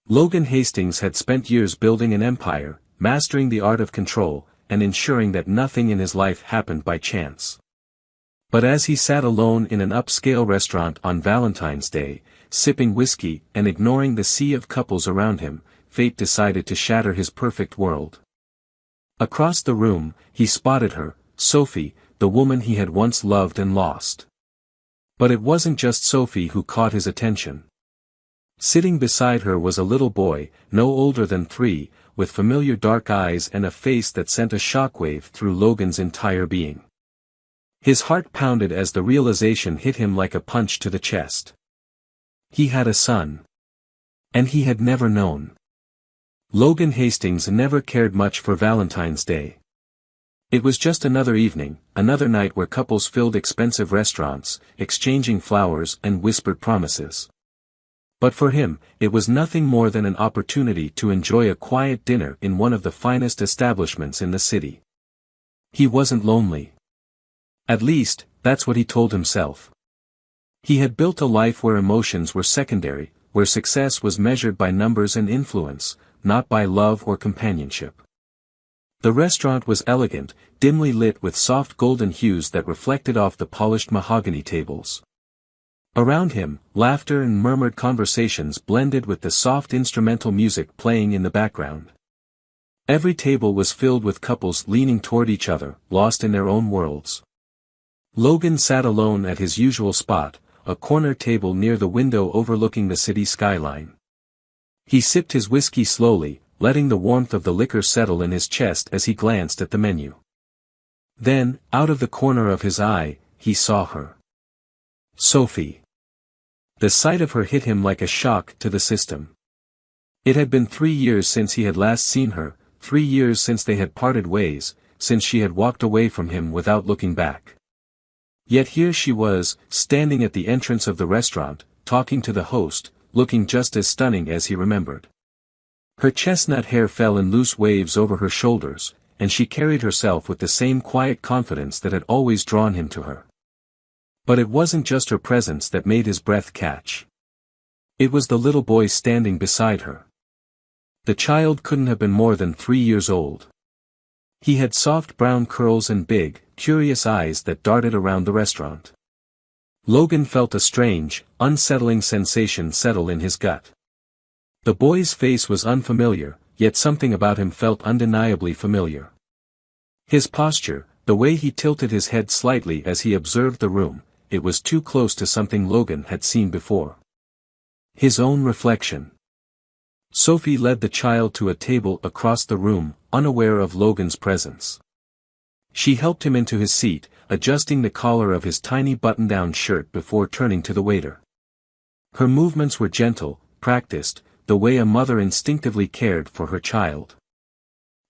Logan Hastings had spent years building an empire, mastering the art of control, and ensuring that nothing in his life happened by chance. But as he sat alone in an upscale restaurant on Valentine's Day, sipping whiskey and ignoring the sea of couples around him, fate decided to shatter his perfect world. Across the room, he spotted her, Sophie, the woman he had once loved and lost. But it wasn't just Sophie who caught his attention. Sitting beside her was a little boy, no older than 3, with familiar dark eyes and a face that sent a shockwave through Logan's entire being. His heart pounded as the realization hit him like a punch to the chest. He had a son. And he had never known. Logan Hastings never cared much for Valentine's Day. It was just another evening, another night where couples filled expensive restaurants, exchanging flowers and whispered promises. But for him, it was nothing more than an opportunity to enjoy a quiet dinner in one of the finest establishments in the city. He wasn't lonely. At least, that's what he told himself. He had built a life where emotions were secondary, where success was measured by numbers and influence, not by love or companionship. The restaurant was elegant, dimly lit with soft golden hues that reflected off the polished mahogany tables. Around him, laughter and murmured conversations blended with the soft instrumental music playing in the background. Every table was filled with couples leaning toward each other, lost in their own worlds. Logan sat alone at his usual spot, a corner table near the window overlooking the city skyline. He sipped his whiskey slowly, letting the warmth of the liquor settle in his chest as he glanced at the menu. Then, out of the corner of his eye, he saw her. Sophie. The sight of her hit him like a shock to the system. It had been 3 years since he had last seen her, 3 years since they had parted ways, since she had walked away from him without looking back. Yet here she was, standing at the entrance of the restaurant, talking to the host, looking just as stunning as he remembered. Her chestnut hair fell in loose waves over her shoulders, and she carried herself with the same quiet confidence that had always drawn him to her. But it wasn't just her presence that made his breath catch. It was the little boy standing beside her. The child couldn't have been more than 3 years old. He had soft brown curls and big, curious eyes that darted around the restaurant. Logan felt a strange, unsettling sensation settle in his gut. The boy's face was unfamiliar, yet something about him felt undeniably familiar. His posture, the way he tilted his head slightly as he observed the room, it was too close to something Logan had seen before. His own reflection. Sophie led the child to a table across the room, unaware of Logan's presence. She helped him into his seat, adjusting the collar of his tiny button-down shirt before turning to the waiter. Her movements were gentle, practiced, the way a mother instinctively cared for her child.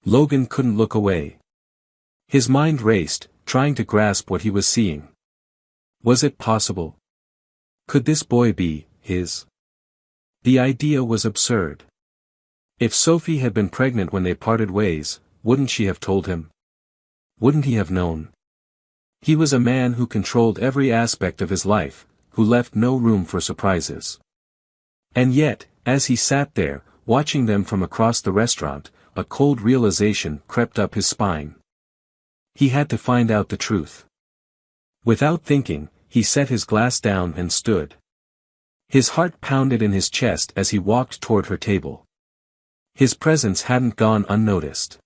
Logan couldn't look away. His mind raced, trying to grasp what he was seeing. Was it possible? Could this boy be his? The idea was absurd. If Sophie had been pregnant when they parted ways, wouldn't she have told him? Wouldn't he have known? He was a man who controlled every aspect of his life, who left no room for surprises. And yet, as he sat there, watching them from across the restaurant, a cold realization crept up his spine. He had to find out the truth. Without thinking, he set his glass down and stood. His heart pounded in his chest as he walked toward her table. His presence hadn't gone unnoticed.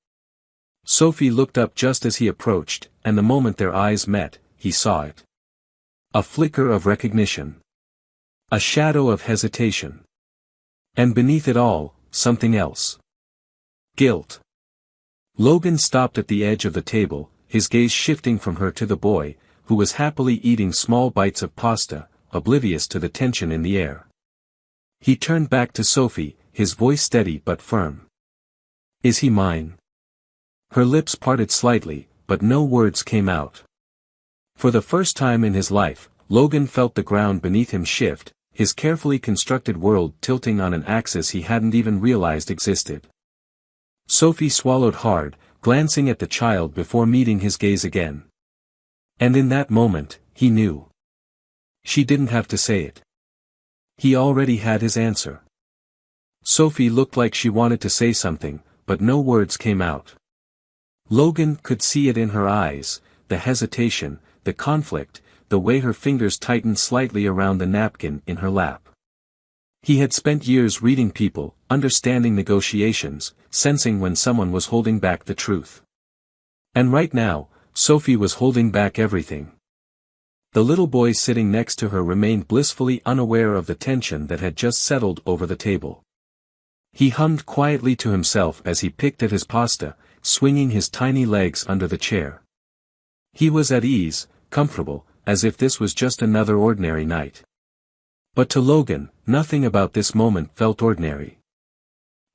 Sophie looked up just as he approached, and the moment their eyes met, he saw it. A flicker of recognition. A shadow of hesitation. And beneath it all, something else. Guilt. Logan stopped at the edge of the table, his gaze shifting from her to the boy, who was happily eating small bites of pasta, oblivious to the tension in the air. He turned back to Sophie, his voice steady but firm. Is he mine? Her lips parted slightly, but no words came out. For the first time in his life, Logan felt the ground beneath him shift, his carefully constructed world tilting on an axis he hadn't even realized existed. Sophie swallowed hard, glancing at the child before meeting his gaze again. And in that moment, he knew. She didn't have to say it. He already had his answer. Sophie looked like she wanted to say something, but no words came out. Logan could see it in her eyes, the hesitation, the conflict, the way her fingers tightened slightly around the napkin in her lap. He had spent years reading people, understanding negotiations, sensing when someone was holding back the truth. And right now, Sophie was holding back everything. The little boy sitting next to her remained blissfully unaware of the tension that had just settled over the table. He hummed quietly to himself as he picked at his pasta, swinging his tiny legs under the chair. He was at ease, comfortable, as if this was just another ordinary night. But to Logan, nothing about this moment felt ordinary.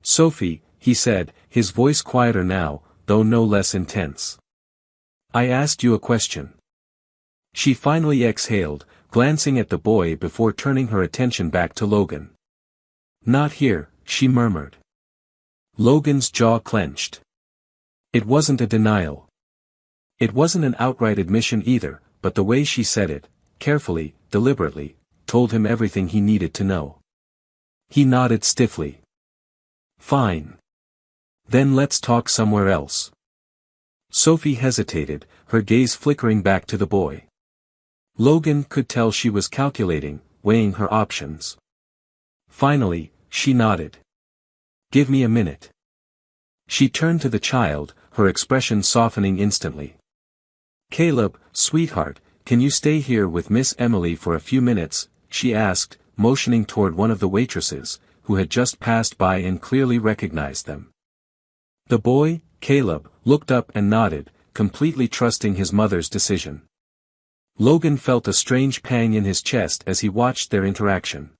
"Sophie," he said, his voice quieter now, though no less intense. "I asked you a question." She finally exhaled, glancing at the boy before turning her attention back to Logan. "Not here," she murmured. Logan's jaw clenched. It wasn't a denial. It wasn't an outright admission either, but the way she said it, carefully, deliberately, told him everything he needed to know. He nodded stiffly. "Fine. Then let's talk somewhere else." Sophie hesitated, her gaze flickering back to the boy. Logan could tell she was calculating, weighing her options. Finally, she nodded. "Give me a minute." She turned to the child, her expression softening instantly. "Caleb, sweetheart, can you stay here with Miss Emily for a few minutes?" she asked, motioning toward one of the waitresses, who had just passed by and clearly recognized them. The boy, Caleb, looked up and nodded, completely trusting his mother's decision. Logan felt a strange pang in his chest as he watched their interaction.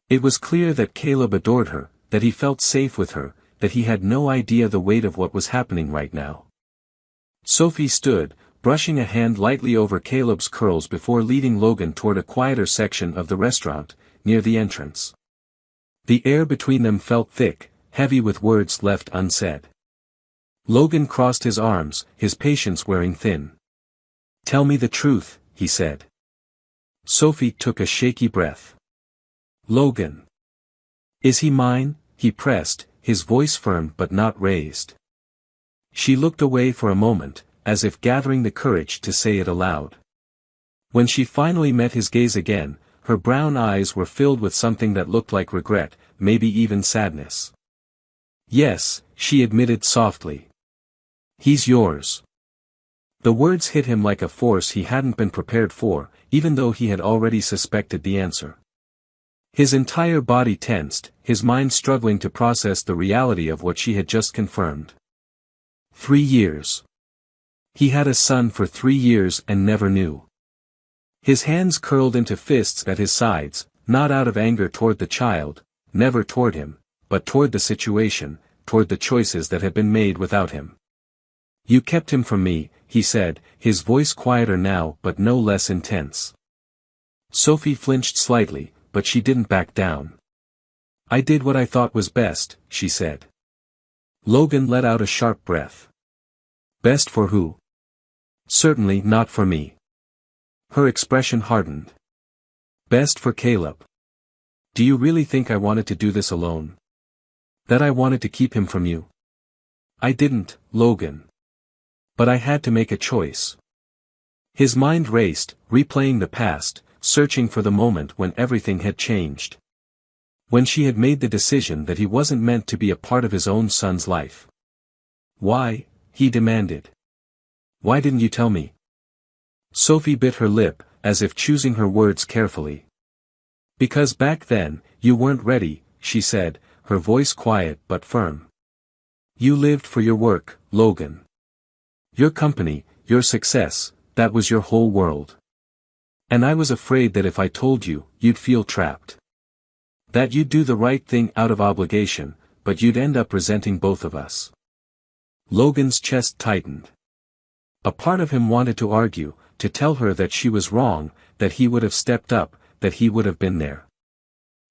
It was clear that Caleb adored her, that he felt safe with her, that he had no idea the weight of what was happening right now. Sophie stood, brushing a hand lightly over Caleb's curls before leading Logan toward a quieter section of the restaurant, near the entrance. The air between them felt thick, heavy with words left unsaid. Logan crossed his arms, his patience wearing thin. "Tell me the truth," he said. Sophie took a shaky breath. "Logan. Is he mine?" he pressed, his voice firm but not raised. She looked away for a moment, as if gathering the courage to say it aloud. When she finally met his gaze again, her brown eyes were filled with something that looked like regret, maybe even sadness. "Yes," she admitted softly. "He's yours." The words hit him like a force he hadn't been prepared for, even though he had already suspected the answer. His entire body tensed, his mind struggling to process the reality of what she had just confirmed. 3 years. He had a son for 3 years and never knew. His hands curled into fists at his sides, not out of anger toward the child, never toward him, but toward the situation, toward the choices that had been made without him. "You kept him from me," he said, his voice quieter now but no less intense. Sophie flinched slightly, but she didn't back down. "I did what I thought was best," she said. Logan let out a sharp breath. "Best for who?" "Certainly not for me." Her expression hardened. "Best for Caleb." "Do you really think I wanted to do this alone? That I wanted to keep him from you?" "I didn't, Logan. But I had to make a choice." His mind raced, replaying the past, searching for the moment when everything had changed. When she had made the decision that he wasn't meant to be a part of his own son's life. "Why?" he demanded. "Why didn't you tell me?" Sophie bit her lip, as if choosing her words carefully. "Because back then, you weren't ready," she said, her voice quiet but firm. "You lived for your work, Logan. Your company, your success, that was your whole world. And I was afraid that if I told you, you'd feel trapped. That you'd do the right thing out of obligation, but you'd end up resenting both of us." Logan's chest tightened. A part of him wanted to argue, to tell her that she was wrong, that he would have stepped up, that he would have been there.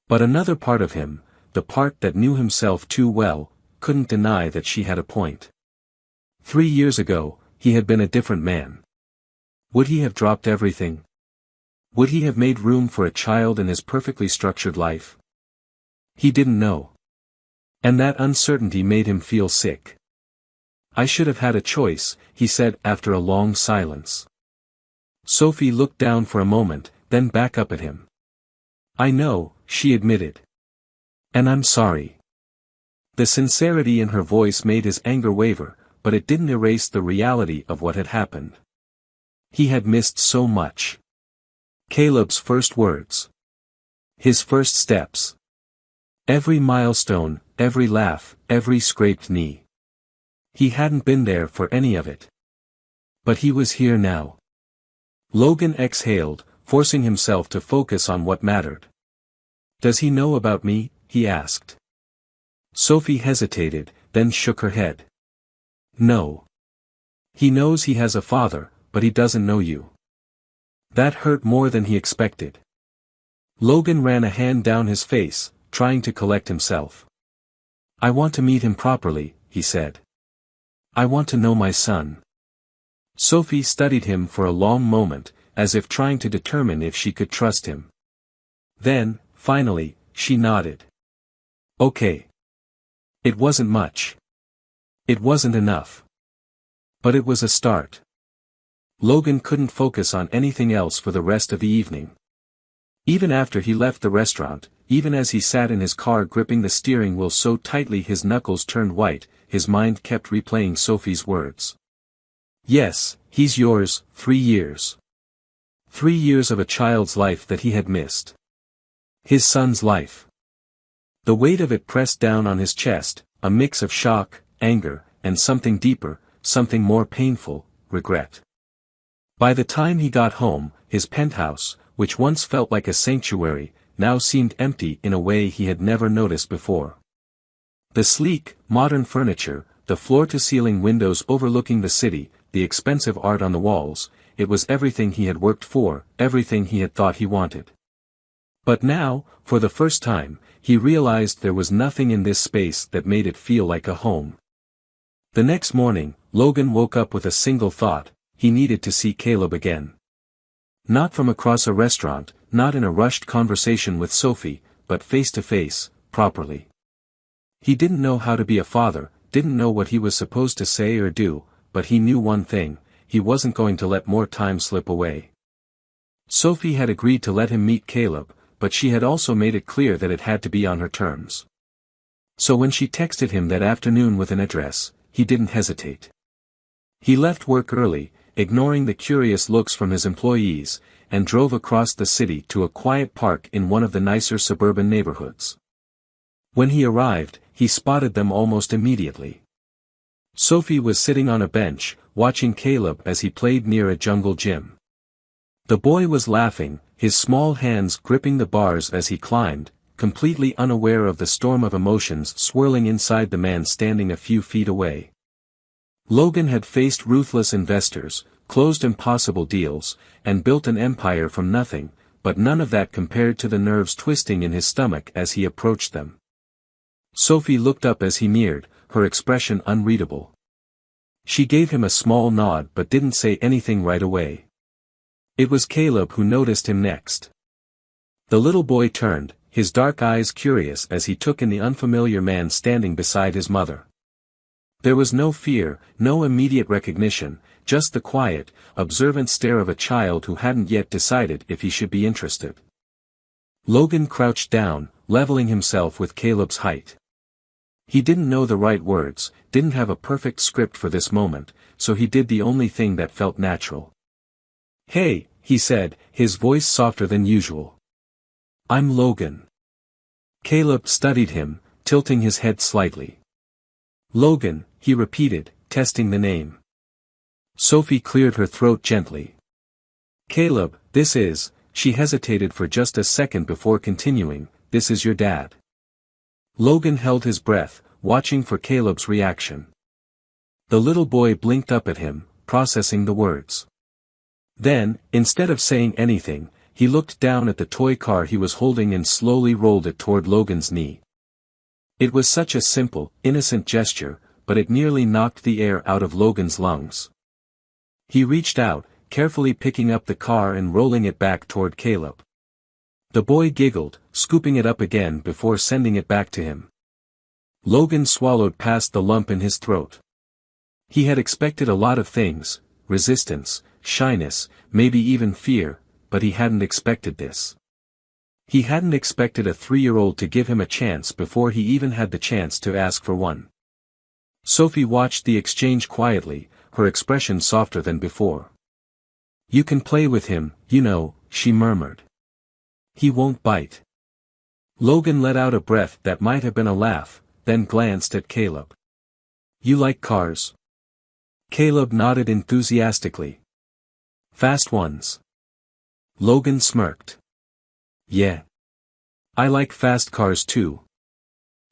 But another part of him, the part that knew himself too well, couldn't deny that she had a point. 3 years ago, he had been a different man. Would he have dropped everything? Would he have made room for a child in his perfectly structured life? He didn't know. And that uncertainty made him feel sick. I should have had a choice, he said after a long silence. Sophie looked down for a moment, then back up at him. I know, she admitted. And I'm sorry. The sincerity in her voice made his anger waver, but it didn't erase the reality of what had happened. He had missed so much. Caleb's first words. His first steps. Every milestone, every laugh, every scraped knee. He hadn't been there for any of it. But he was here now. Logan exhaled, forcing himself to focus on what mattered. Does he know about me? He asked. Sophie hesitated, then shook her head. No. He knows he has a father, but he doesn't know you. That hurt more than he expected. Logan ran a hand down his face, trying to collect himself. I want to meet him properly, he said. I want to know my son. Sophie studied him for a long moment, as if trying to determine if she could trust him. Then, finally, she nodded. Okay. It wasn't much. It wasn't enough. But it was a start. Logan couldn't focus on anything else for the rest of the evening. Even after he left the restaurant, even as he sat in his car gripping the steering wheel so tightly his knuckles turned white, his mind kept replaying Sophie's words. Yes, he's yours, 3 years. 3 years of a child's life that he had missed. His son's life. The weight of it pressed down on his chest, a mix of shock, anger, and something deeper, something more painful, regret. By the time he got home, his penthouse, which once felt like a sanctuary, now seemed empty in a way he had never noticed before. The sleek, modern furniture, the floor-to-ceiling windows overlooking the city, the expensive art on the walls, it was everything he had worked for, everything he had thought he wanted. But now, for the first time, he realized there was nothing in this space that made it feel like a home. The next morning, Logan woke up with a single thought: he needed to see Caleb again. Not from across a restaurant, not in a rushed conversation with Sophie, but face to face, properly. He didn't know how to be a father, didn't know what he was supposed to say or do, but he knew one thing: he wasn't going to let more time slip away. Sophie had agreed to let him meet Caleb, but she had also made it clear that it had to be on her terms. So when she texted him that afternoon with an address, he didn't hesitate. He left work early, ignoring the curious looks from his employees, and drove across the city to a quiet park in one of the nicer suburban neighborhoods. When he arrived, he spotted them almost immediately. Sophie was sitting on a bench, watching Caleb as he played near a jungle gym. The boy was laughing, his small hands gripping the bars as he climbed, completely unaware of the storm of emotions swirling inside the man standing a few feet away. Logan had faced ruthless investors, closed impossible deals, and built an empire from nothing, but none of that compared to the nerves twisting in his stomach as he approached them. Sophie looked up as he neared, her expression unreadable. She gave him a small nod but didn't say anything right away. It was Caleb who noticed him next. The little boy turned, his dark eyes curious as he took in the unfamiliar man standing beside his mother. There was no fear, no immediate recognition, just the quiet, observant stare of a child who hadn't yet decided if he should be interested. Logan crouched down, leveling himself with Caleb's height. He didn't know the right words, didn't have a perfect script for this moment, so he did the only thing that felt natural. "Hey," he said, his voice softer than usual. "I'm Logan." Caleb studied him, tilting his head slightly. "Logan," he repeated, testing the name. Sophie cleared her throat gently. "Caleb, this is," she hesitated for just a second before continuing, "this is your dad." Logan held his breath, watching for Caleb's reaction. The little boy blinked up at him, processing the words. Then, instead of saying anything, he looked down at the toy car he was holding and slowly rolled it toward Logan's knee. It was such a simple, innocent gesture, but it nearly knocked the air out of Logan's lungs. He reached out, carefully picking up the car and rolling it back toward Caleb. The boy giggled, scooping it up again before sending it back to him. Logan swallowed past the lump in his throat. He had expected a lot of things, resistance, shyness, maybe even fear, but he hadn't expected this. He hadn't expected a 3-year-old to give him a chance before he even had the chance to ask for one. Sophie watched the exchange quietly, her expression softer than before. "You can play with him, you know," she murmured. "He won't bite." Logan let out a breath that might have been a laugh, then glanced at Caleb. "You like cars?" Caleb nodded enthusiastically. "Fast ones?" Logan smirked. "Yeah. I like fast cars too."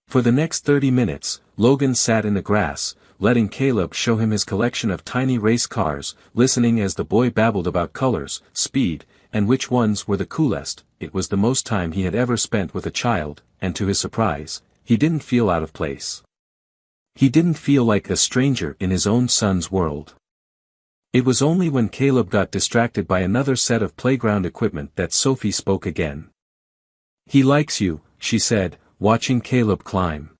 For the next 30 minutes, Logan sat in the grass, letting Caleb show him his collection of tiny race cars, listening as the boy babbled about colors, speed, and which ones were the coolest. It was the most time he had ever spent with a child, and to his surprise, he didn't feel out of place. He didn't feel like a stranger in his own son's world. It was only when Caleb got distracted by another set of playground equipment that Sophie spoke again. "He likes you," she said, watching Caleb climb.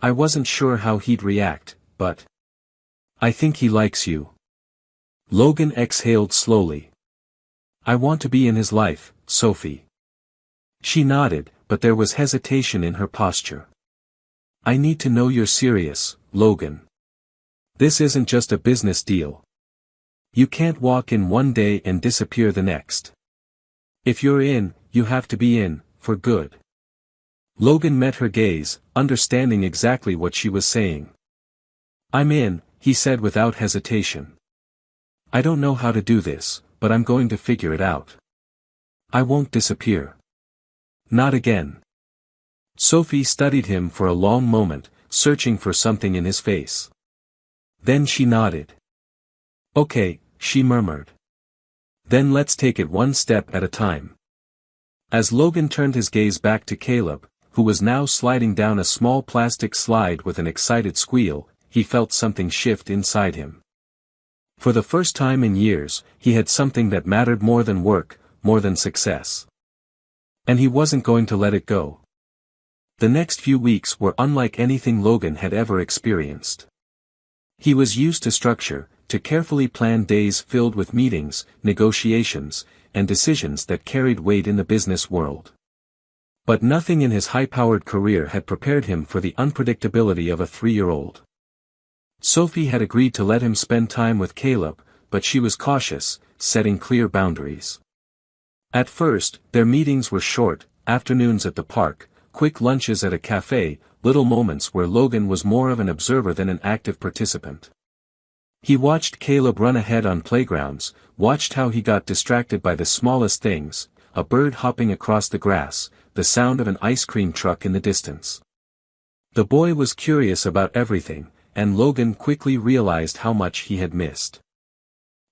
"I wasn't sure how he'd react, but I think he likes you." Logan exhaled slowly. "I want to be in his life, Sophie." She nodded, but there was hesitation in her posture. "I need to know you're serious, Logan. This isn't just a business deal. You can't walk in one day and disappear the next. If you're in, you have to be in, for good." Logan met her gaze, understanding exactly what she was saying. "I'm in," he said without hesitation. "I don't know how to do this, but I'm going to figure it out. I won't disappear. Not again." Sophie studied him for a long moment, searching for something in his face. Then she nodded. "Okay," she murmured. "Then let's take it one step at a time." As Logan turned his gaze back to Caleb, who was now sliding down a small plastic slide with an excited squeal, he felt something shift inside him. For the first time in years, he had something that mattered more than work, more than success. And he wasn't going to let it go. The next few weeks were unlike anything Logan had ever experienced. He was used to structure, to carefully planned days filled with meetings, negotiations, and decisions that carried weight in the business world. But nothing in his high-powered career had prepared him for the unpredictability of a 3-year-old. Sophie had agreed to let him spend time with Caleb, but she was cautious, setting clear boundaries. At first, their meetings were short, afternoons at the park, quick lunches at a cafe, little moments where Logan was more of an observer than an active participant. He watched Caleb run ahead on playgrounds, watched how he got distracted by the smallest things, a bird hopping across the grass, the sound of an ice cream truck in the distance. The boy was curious about everything, and Logan quickly realized how much he had missed.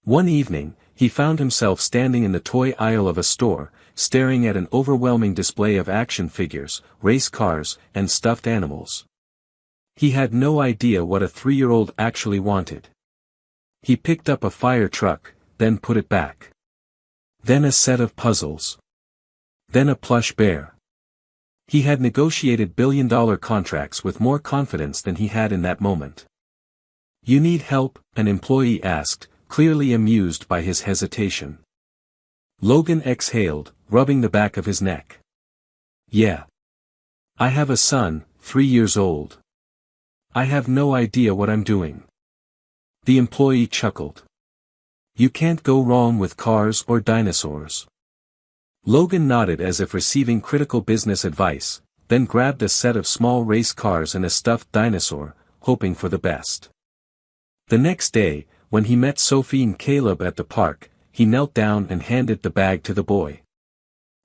One evening, he found himself standing in the toy aisle of a store, staring at an overwhelming display of action figures, race cars, and stuffed animals. He had no idea what a 3-year-old actually wanted. He picked up a fire truck, then put it back. Then a set of puzzles. Then a plush bear. He had negotiated billion-dollar contracts with more confidence than he had in that moment. "You need help?" an employee asked, clearly amused by his hesitation. Logan exhaled, rubbing the back of his neck. "Yeah. I have a son, 3 years old. I have no idea what I'm doing." The employee chuckled. "You can't go wrong with cars or dinosaurs." Logan nodded as if receiving critical business advice, then grabbed a set of small race cars and a stuffed dinosaur, hoping for the best. The next day, when he met Sophie and Caleb at the park, he knelt down and handed the bag to the boy.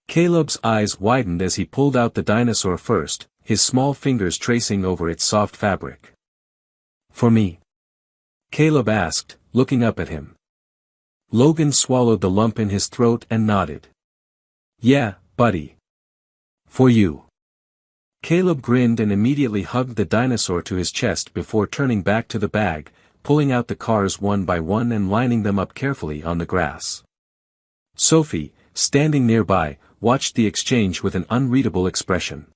Caleb's eyes widened as he pulled out the dinosaur first, his small fingers tracing over its soft fabric. "For me?" Caleb asked, looking up at him. Logan swallowed the lump in his throat and nodded. "Yeah, buddy. For you." Caleb grinned and immediately hugged the dinosaur to his chest before turning back to the bag, pulling out the cars one by one and lining them up carefully on the grass. Sophie, standing nearby, watched the exchange with an unreadable expression.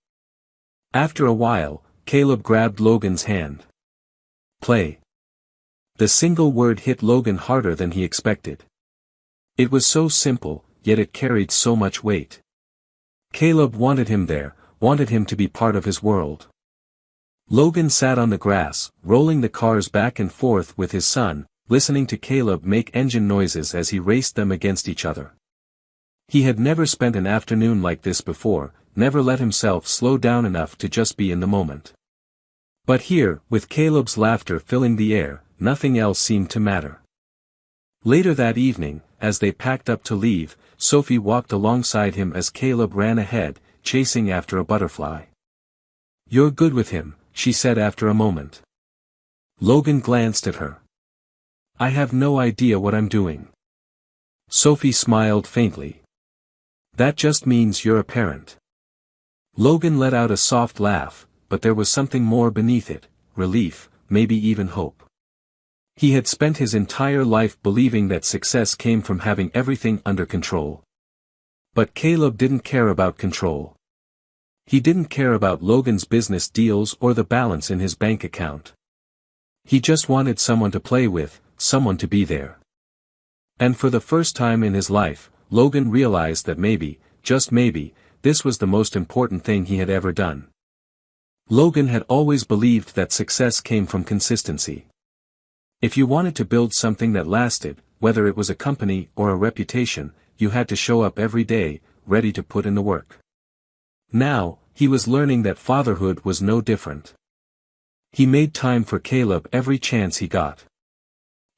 After a while, Caleb grabbed Logan's hand. Play. The single word hit Logan harder than he expected. It was so simple, yet it carried so much weight. Caleb wanted him there, wanted him to be part of his world. Logan sat on the grass, rolling the cars back and forth with his son, listening to Caleb make engine noises as he raced them against each other. He had never spent an afternoon like this before, never let himself slow down enough to just be in the moment. But here, with Caleb's laughter filling the air, nothing else seemed to matter. Later that evening, as they packed up to leave, Sophie walked alongside him as Caleb ran ahead, chasing after a butterfly. "You're good with him," she said after a moment. Logan glanced at her. "I have no idea what I'm doing." Sophie smiled faintly. "That just means you're a parent." Logan let out a soft laugh, but there was something more beneath it, relief, maybe even hope. He had spent his entire life believing that success came from having everything under control. But Caleb didn't care about control. He didn't care about Logan's business deals or the balance in his bank account. He just wanted someone to play with, someone to be there. And for the first time in his life, Logan realized that maybe, just maybe, this was the most important thing he had ever done. Logan had always believed that success came from consistency. If you wanted to build something that lasted, whether it was a company or a reputation, you had to show up every day, ready to put in the work. Now, he was learning that fatherhood was no different. He made time for Caleb every chance he got.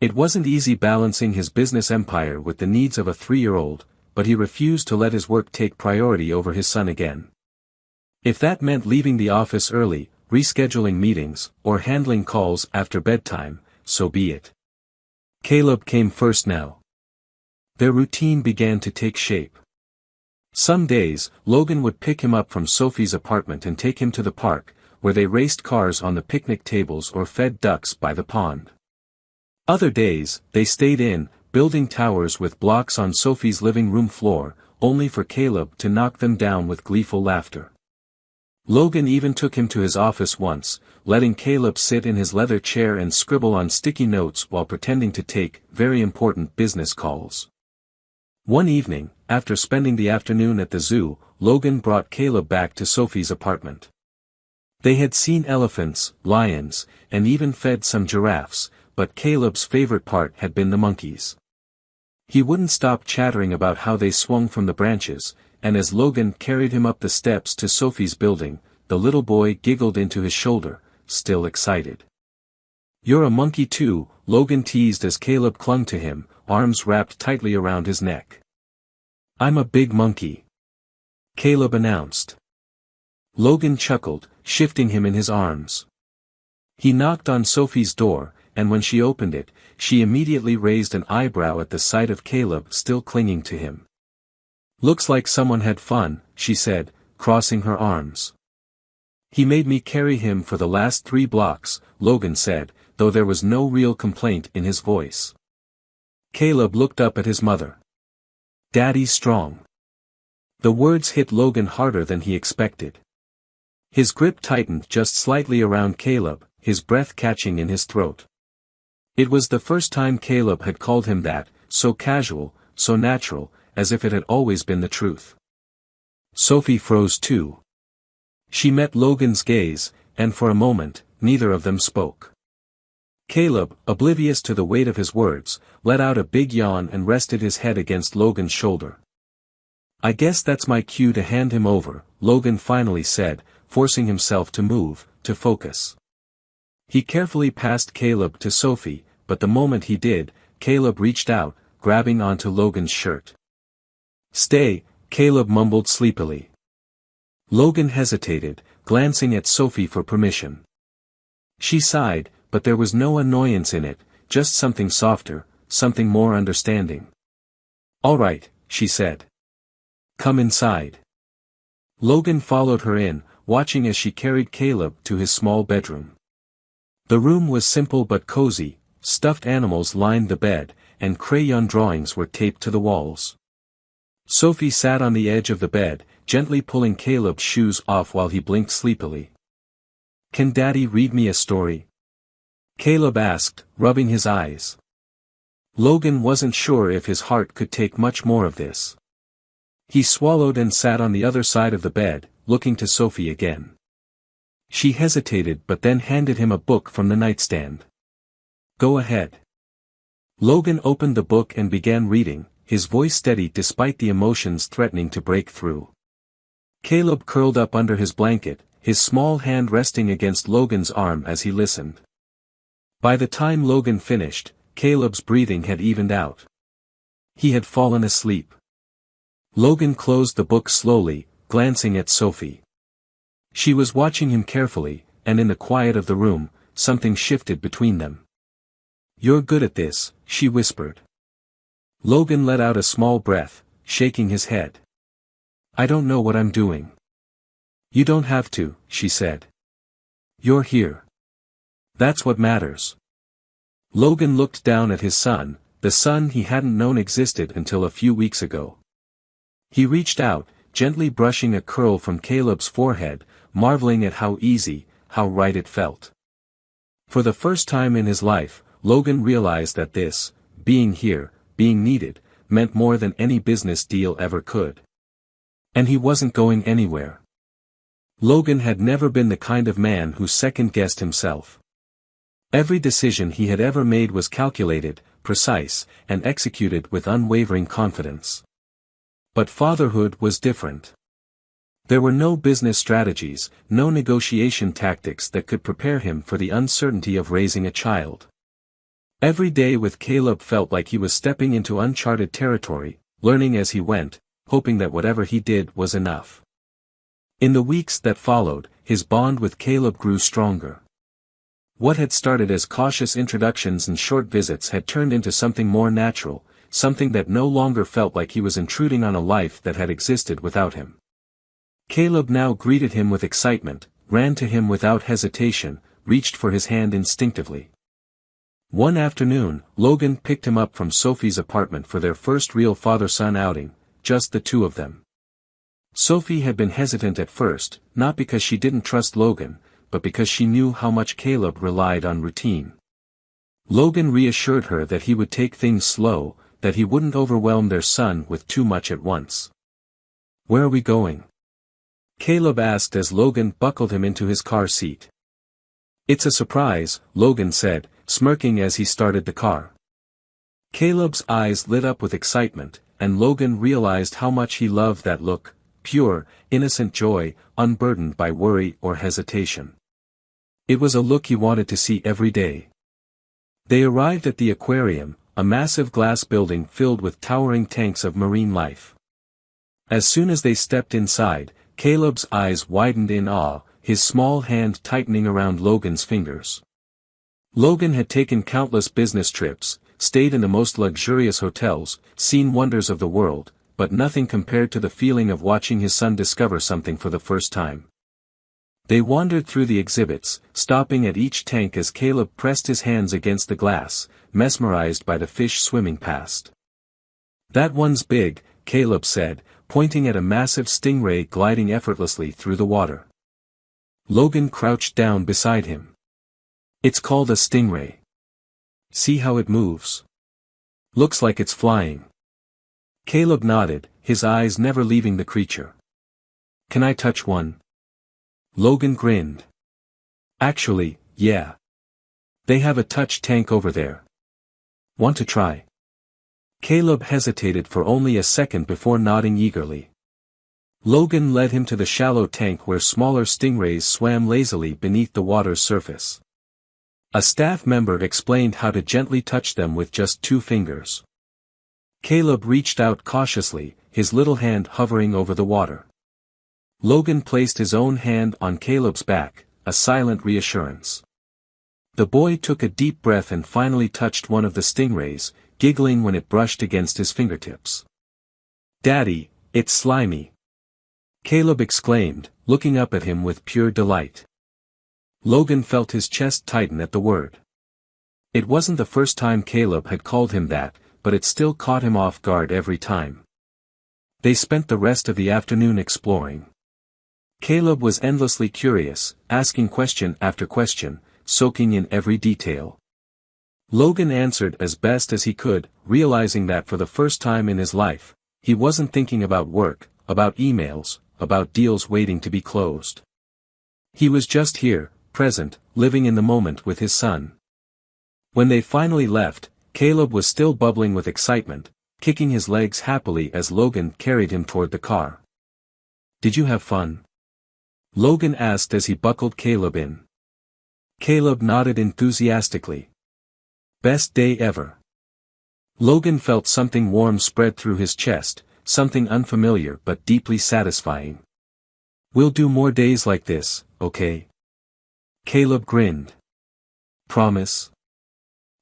It wasn't easy balancing his business empire with the needs of a 3-year-old, but he refused to let his work take priority over his son again. If that meant leaving the office early, rescheduling meetings, or handling calls after bedtime, so be it. Caleb came first now. Their routine began to take shape. Some days, Logan would pick him up from Sophie's apartment and take him to the park, where they raced cars on the picnic tables or fed ducks by the pond. Other days, they stayed in, building towers with blocks on Sophie's living room floor, only for Caleb to knock them down with gleeful laughter. Logan even took him to his office once, letting Caleb sit in his leather chair and scribble on sticky notes while pretending to take very important business calls. One evening, after spending the afternoon at the zoo, Logan brought Caleb back to Sophie's apartment. They had seen elephants, lions, and even fed some giraffes, but Caleb's favorite part had been the monkeys. He wouldn't stop chattering about how they swung from the branches, and as Logan carried him up the steps to Sophie's building, the little boy giggled into his shoulder, still excited. "You're a monkey too," Logan teased as Caleb clung to him, arms wrapped tightly around his neck. "I'm a big monkey," Caleb announced. Logan chuckled, shifting him in his arms. He knocked on Sophie's door, and when she opened it, she immediately raised an eyebrow at the sight of Caleb still clinging to him. "Looks like someone had fun," she said, crossing her arms. "He made me carry him for the last 3 blocks, Logan said, though there was no real complaint in his voice. Caleb looked up at his mother. "Daddy's strong." The words hit Logan harder than he expected. His grip tightened just slightly around Caleb, his breath catching in his throat. It was the first time Caleb had called him that, so casual, so natural, as if it had always been the truth. Sophie froze too. She met Logan's gaze, and for a moment, neither of them spoke. Caleb, oblivious to the weight of his words, let out a big yawn and rested his head against Logan's shoulder. "I guess that's my cue to hand him over," Logan finally said, forcing himself to move, to focus. He carefully passed Caleb to Sophie, but the moment he did, Caleb reached out, grabbing onto Logan's shirt. "Stay," Caleb mumbled sleepily. Logan hesitated, glancing at Sophie for permission. She sighed, but there was no annoyance in it, just something softer, something more understanding. "All right," she said. "Come inside." Logan followed her in, watching as she carried Caleb to his small bedroom. The room was simple but cozy, stuffed animals lined the bed, and crayon drawings were taped to the walls. Sophie sat on the edge of the bed, gently pulling Caleb's shoes off while he blinked sleepily. Can Daddy read me a story? Caleb asked, rubbing his eyes. Logan wasn't sure if his heart could take much more of this. He swallowed and sat on the other side of the bed, looking to Sophie again. She hesitated but then handed him a book from the nightstand. Go ahead. Logan opened the book and began reading, his voice steady despite the emotions threatening to break through. Caleb curled up under his blanket, his small hand resting against Logan's arm as he listened. By the time Logan finished, Caleb's breathing had evened out. He had fallen asleep. Logan closed the book slowly, glancing at Sophie. She was watching him carefully, and in the quiet of the room, something shifted between them. You're good at this, she whispered. Logan let out a small breath, shaking his head. I don't know what I'm doing. You don't have to, she said. You're here. That's what matters. Logan looked down at his son, the son he hadn't known existed until a few weeks ago. He reached out, gently brushing a curl from Caleb's forehead, marveling at how easy, how right it felt. For the first time in his life, Logan realized that this, being here, being needed, meant more than any business deal ever could. And he wasn't going anywhere. Logan had never been the kind of man who second-guessed himself. Every decision he had ever made was calculated, precise, and executed with unwavering confidence. But fatherhood was different. There were no business strategies, no negotiation tactics that could prepare him for the uncertainty of raising a child. Every day with Caleb felt like he was stepping into uncharted territory, learning as he went, hoping that whatever he did was enough. In the weeks that followed, his bond with Caleb grew stronger. What had started as cautious introductions and short visits had turned into something more natural, something that no longer felt like he was intruding on a life that had existed without him. Caleb now greeted him with excitement, ran to him without hesitation, reached for his hand instinctively. One afternoon, Logan picked him up from Sophie's apartment for their first real father-son outing, just the two of them. Sophie had been hesitant at first, not because she didn't trust Logan, but because she knew how much Caleb relied on routine. Logan reassured her that he would take things slow, that he wouldn't overwhelm their son with too much at once. Where are we going? Caleb asked as Logan buckled him into his car seat. It's a surprise, Logan said, smirking as he started the car. Caleb's eyes lit up with excitement, and Logan realized how much he loved that look, pure, innocent joy, unburdened by worry or hesitation. It was a look he wanted to see every day. They arrived at the aquarium, a massive glass building filled with towering tanks of marine life. As soon as they stepped inside, Caleb's eyes widened in awe, his small hand tightening around Logan's fingers. Logan had taken countless business trips, stayed in the most luxurious hotels, seen wonders of the world, but nothing compared to the feeling of watching his son discover something for the first time. They wandered through the exhibits, stopping at each tank as Caleb pressed his hands against the glass, mesmerized by the fish swimming past. That one's big, Caleb said, pointing at a massive stingray gliding effortlessly through the water. Logan crouched down beside him. It's called a stingray. See how it moves? Looks like it's flying. Caleb nodded, his eyes never leaving the creature. Can I touch one? Logan grinned. Actually, yeah. They have a touch tank over there. Want to try? Caleb hesitated for only a second before nodding eagerly. Logan led him to the shallow tank where smaller stingrays swam lazily beneath the water's surface. A staff member explained how to gently touch them with just 2 fingers. Caleb reached out cautiously, his little hand hovering over the water. Logan placed his own hand on Caleb's back, a silent reassurance. The boy took a deep breath and finally touched one of the stingrays, giggling when it brushed against his fingertips. Daddy, it's slimy. Caleb exclaimed, looking up at him with pure delight. Logan felt his chest tighten at the word. It wasn't the first time Caleb had called him that, but it still caught him off guard every time. They spent the rest of the afternoon exploring. Caleb was endlessly curious, asking question after question, soaking in every detail. Logan answered as best as he could, realizing that for the first time in his life, he wasn't thinking about work, about emails, about deals waiting to be closed. He was just here, present, living in the moment with his son. When they finally left, Caleb was still bubbling with excitement, kicking his legs happily as Logan carried him toward the car. "Did you have fun?" Logan asked as he buckled Caleb in. Caleb nodded enthusiastically. "Best day ever." Logan felt something warm spread through his chest, something unfamiliar but deeply satisfying. "We'll do more days like this, okay?" Caleb grinned. "Promise?"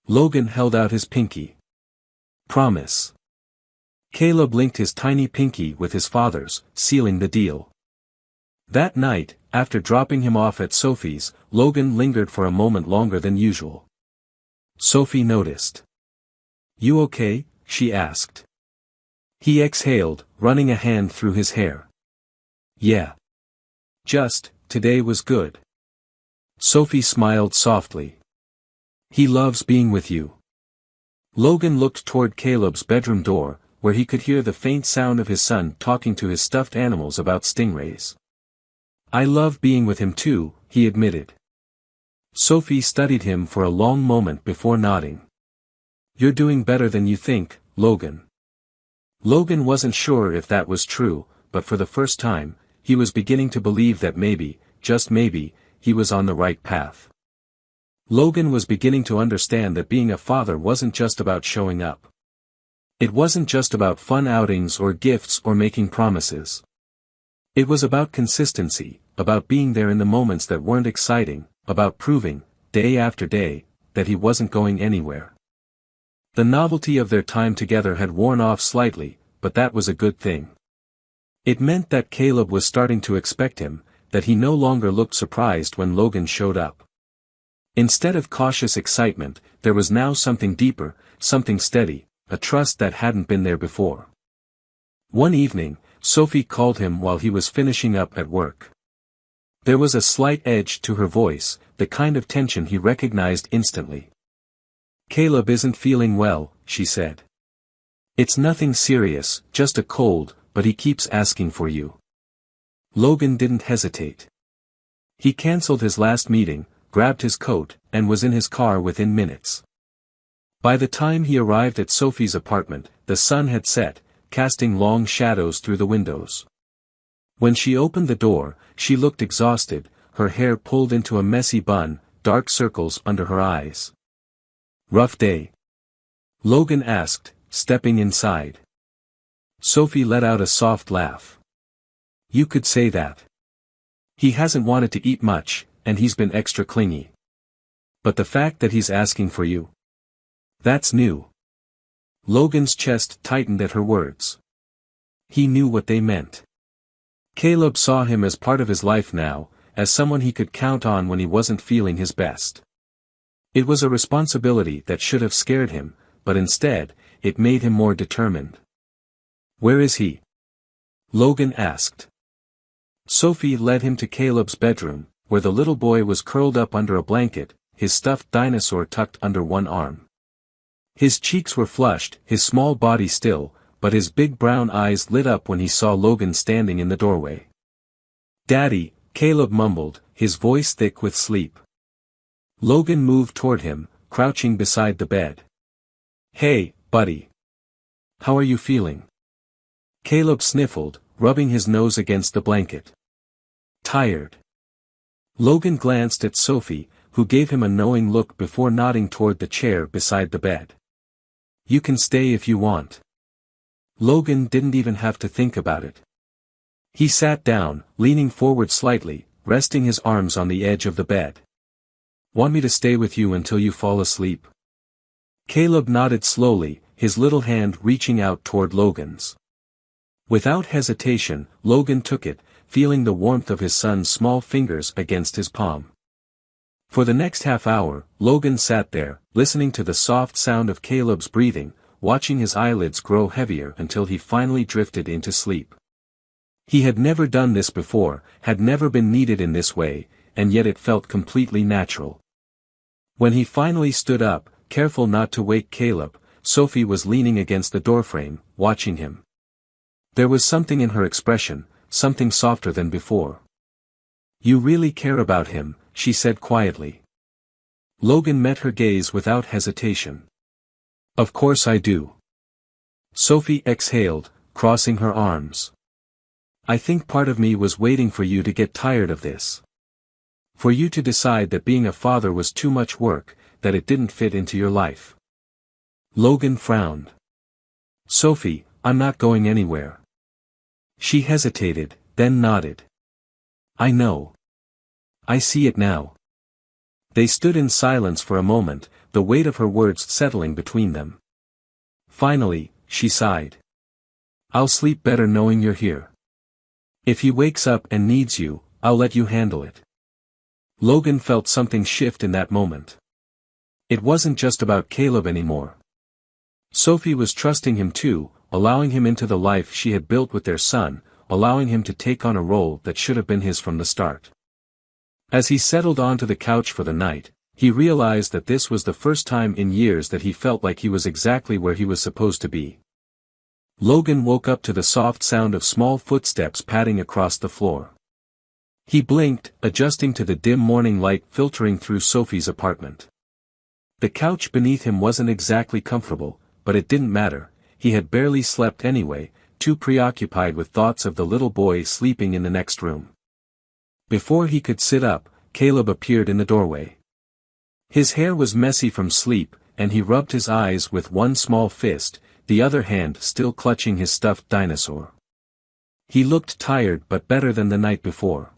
Logan held out his pinky. "Promise." Caleb linked his tiny pinky with his father's, sealing the deal. That night, after dropping him off at Sophie's, Logan lingered for a moment longer than usual. Sophie noticed. "You okay?" she asked. He exhaled, running a hand through his hair. "Yeah. Today was good." Sophie smiled softly. "He loves being with you." Logan looked toward Caleb's bedroom door, where he could hear the faint sound of his son talking to his stuffed animals about stingrays. "I love being with him too," he admitted. Sophie studied him for a long moment before nodding. "You're doing better than you think, Logan." Logan wasn't sure if that was true, but for the first time, he was beginning to believe that maybe, just maybe, he was on the right path. Logan was beginning to understand that being a father wasn't just about showing up. It wasn't just about fun outings or gifts or making promises. It was about consistency, about being there in the moments that weren't exciting, about proving, day after day, that he wasn't going anywhere. The novelty of their time together had worn off slightly, but that was a good thing. It meant that Caleb was starting to expect him, that he no longer looked surprised when Logan showed up. Instead of cautious excitement, there was now something deeper, something steady, a trust that hadn't been there before. One evening, Sophie called him while he was finishing up at work. There was a slight edge to her voice, the kind of tension he recognized instantly. "Caleb isn't feeling well," she said. "It's nothing serious, just a cold, but he keeps asking for you." Logan didn't hesitate. He canceled his last meeting, grabbed his coat, and was in his car within minutes. By the time he arrived at Sophie's apartment, the sun had set, casting long shadows through the windows. When she opened the door, she looked exhausted, her hair pulled into a messy bun, dark circles under her eyes. "Rough day?" Logan asked, stepping inside. Sophie let out a soft laugh. "You could say that. He hasn't wanted to eat much, and he's been extra clingy. But the fact that he's asking for you, that's new." Logan's chest tightened at her words. He knew what they meant. Caleb saw him as part of his life now, as someone he could count on when he wasn't feeling his best. It was a responsibility that should have scared him, but instead, it made him more determined. "Where is he?" Logan asked. Sophie led him to Caleb's bedroom, where the little boy was curled up under a blanket, his stuffed dinosaur tucked under one arm. His cheeks were flushed, his small body still, but his big brown eyes lit up when he saw Logan standing in the doorway. "Daddy," Caleb mumbled, his voice thick with sleep. Logan moved toward him, crouching beside the bed. "Hey, buddy. How are you feeling?" Caleb sniffled, rubbing his nose against the blanket. "Tired." Logan glanced at Sophie, who gave him a knowing look before nodding toward the chair beside the bed. "You can stay if you want." Logan didn't even have to think about it. He sat down, leaning forward slightly, resting his arms on the edge of the bed. "Want me to stay with you until you fall asleep?" Caleb nodded slowly, his little hand reaching out toward Logan's. Without hesitation, Logan took it, feeling the warmth of his son's small fingers against his palm. For the next half hour, Logan sat there, listening to the soft sound of Caleb's breathing, watching his eyelids grow heavier until he finally drifted into sleep. He had never done this before, had never been needed in this way, and yet it felt completely natural. When he finally stood up, careful not to wake Caleb, Sophie was leaning against the doorframe, watching him. There was something in her expression, something softer than before. "You really care about him," she said quietly. Logan met her gaze without hesitation. "Of course I do." Sophie exhaled, crossing her arms. "I think part of me was waiting for you to get tired of this. For you to decide that being a father was too much work, that it didn't fit into your life." Logan frowned. "Sophie, I'm not going anywhere." She hesitated, then nodded. "I know. I see it now." They stood in silence for a moment, the weight of her words settling between them. Finally, she sighed. "I'll sleep better knowing you're here. If he wakes up and needs you, I'll let you handle it." Logan felt something shift in that moment. It wasn't just about Caleb anymore. Sophie was trusting him too, allowing him into the life she had built with their son, allowing him to take on a role that should have been his from the start. As he settled onto the couch for the night, he realized that this was the first time in years that he felt like he was exactly where he was supposed to be. Logan woke up to the soft sound of small footsteps padding across the floor. He blinked, adjusting to the dim morning light filtering through Sophie's apartment. The couch beneath him wasn't exactly comfortable, but it didn't matter, he had barely slept anyway, too preoccupied with thoughts of the little boy sleeping in the next room. Before he could sit up, Caleb appeared in the doorway. His hair was messy from sleep, and he rubbed his eyes with one small fist, the other hand still clutching his stuffed dinosaur. He looked tired but better than the night before.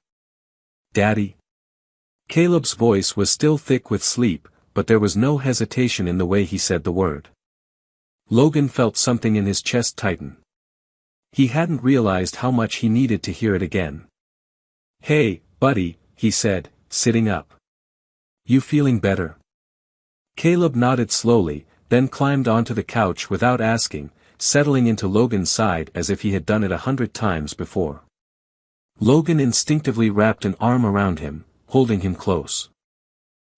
"Daddy?" Caleb's voice was still thick with sleep, but there was no hesitation in the way he said the word. Logan felt something in his chest tighten. He hadn't realized how much he needed to hear it again. "Hey, buddy," he said, sitting up. "You feeling better?" Caleb nodded slowly, then climbed onto the couch without asking, settling into Logan's side as if he had done it 100 times before. Logan instinctively wrapped an arm around him, holding him close.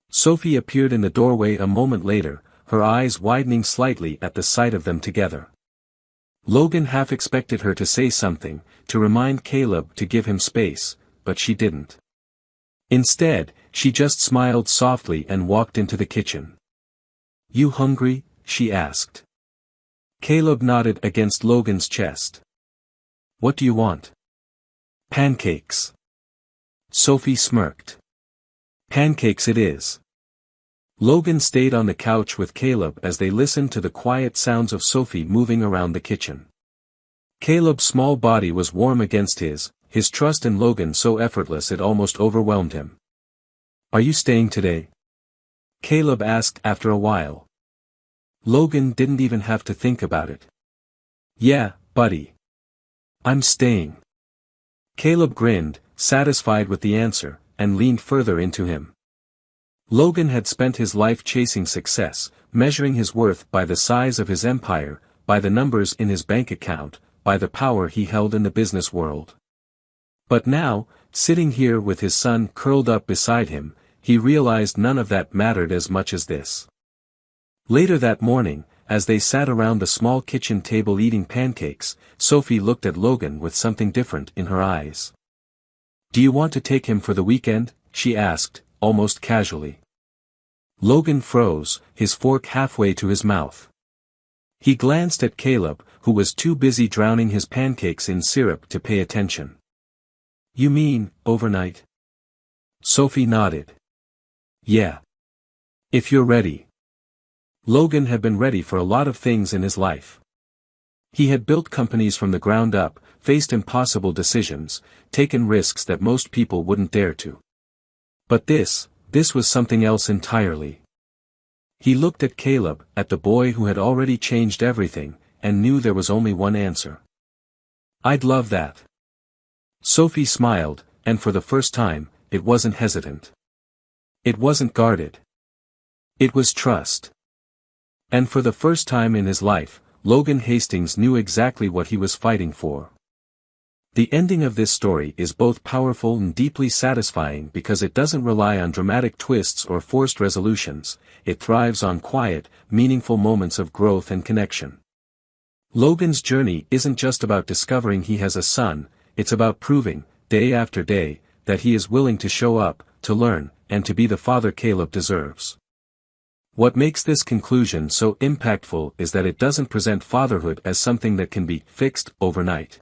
Sophie appeared in the doorway a moment later, her eyes widening slightly at the sight of them together. Logan half expected her to say something, to remind Caleb to give him space, but she didn't. Instead, she just smiled softly and walked into the kitchen. "You hungry?" she asked. Caleb nodded against Logan's chest. "What do you want?" "Pancakes." Sophie smirked. "Pancakes it is." Logan stayed on the couch with Caleb as they listened to the quiet sounds of Sophie moving around the kitchen. Caleb's small body was warm against his trust in Logan so effortless it almost overwhelmed him. "Are you staying today?" Caleb asked after a while. Logan didn't even have to think about it. "Yeah, buddy. I'm staying." Caleb grinned, satisfied with the answer, and leaned further into him. Logan had spent his life chasing success, measuring his worth by the size of his empire, by the numbers in his bank account, by the power he held in the business world. But now, sitting here with his son curled up beside him, he realized none of that mattered as much as this. Later that morning, as they sat around the small kitchen table eating pancakes, Sophie looked at Logan with something different in her eyes. "Do you want to take him for the weekend?" she asked, almost casually. Logan froze, his fork halfway to his mouth. He glanced at Caleb, who was too busy drowning his pancakes in syrup to pay attention. "You mean, overnight?" Sophie nodded. "Yeah. If you're ready." Logan had been ready for a lot of things in his life. He had built companies from the ground up, faced impossible decisions, taken risks that most people wouldn't dare to. But this was something else entirely. He looked at Caleb, at the boy who had already changed everything, and knew there was only one answer. "I'd love that." Sophie smiled, and for the first time, it wasn't hesitant. It wasn't guarded. It was trust. And for the first time in his life, Logan Hastings knew exactly what he was fighting for. The ending of this story is both powerful and deeply satisfying because it doesn't rely on dramatic twists or forced resolutions, it thrives on quiet, meaningful moments of growth and connection. Logan's journey isn't just about discovering he has a son, it's about proving, day after day, that he is willing to show up, to learn, and to be the father Caleb deserves. What makes this conclusion so impactful is that it doesn't present fatherhood as something that can be fixed overnight.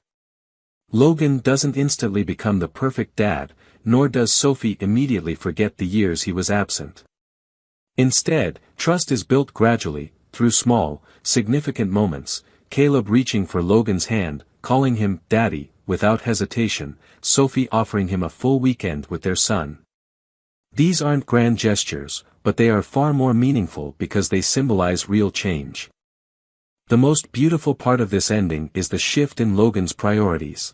Logan doesn't instantly become the perfect dad, nor does Sophie immediately forget the years he was absent. Instead, trust is built gradually, through small, significant moments, Caleb reaching for Logan's hand, calling him "Daddy," without hesitation, Sophie offering him a full weekend with their son. These aren't grand gestures, but they are far more meaningful because they symbolize real change. The most beautiful part of this ending is the shift in Logan's priorities.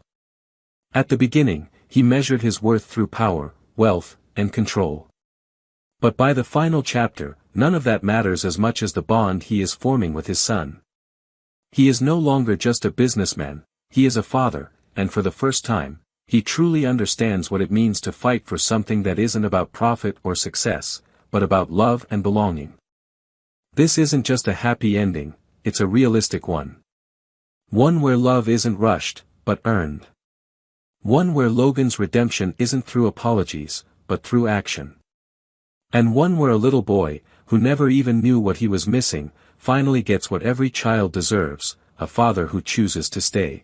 At the beginning, he measured his worth through power, wealth, and control. But by the final chapter, none of that matters as much as the bond he is forming with his son. He is no longer just a businessman, he is a father, and for the first time, he truly understands what it means to fight for something that isn't about profit or success, but about love and belonging. This isn't just a happy ending, it's a realistic one. One where love isn't rushed, but earned. One where Logan's redemption isn't through apologies, but through action. And one where a little boy, who never even knew what he was missing, finally gets what every child deserves, a father who chooses to stay.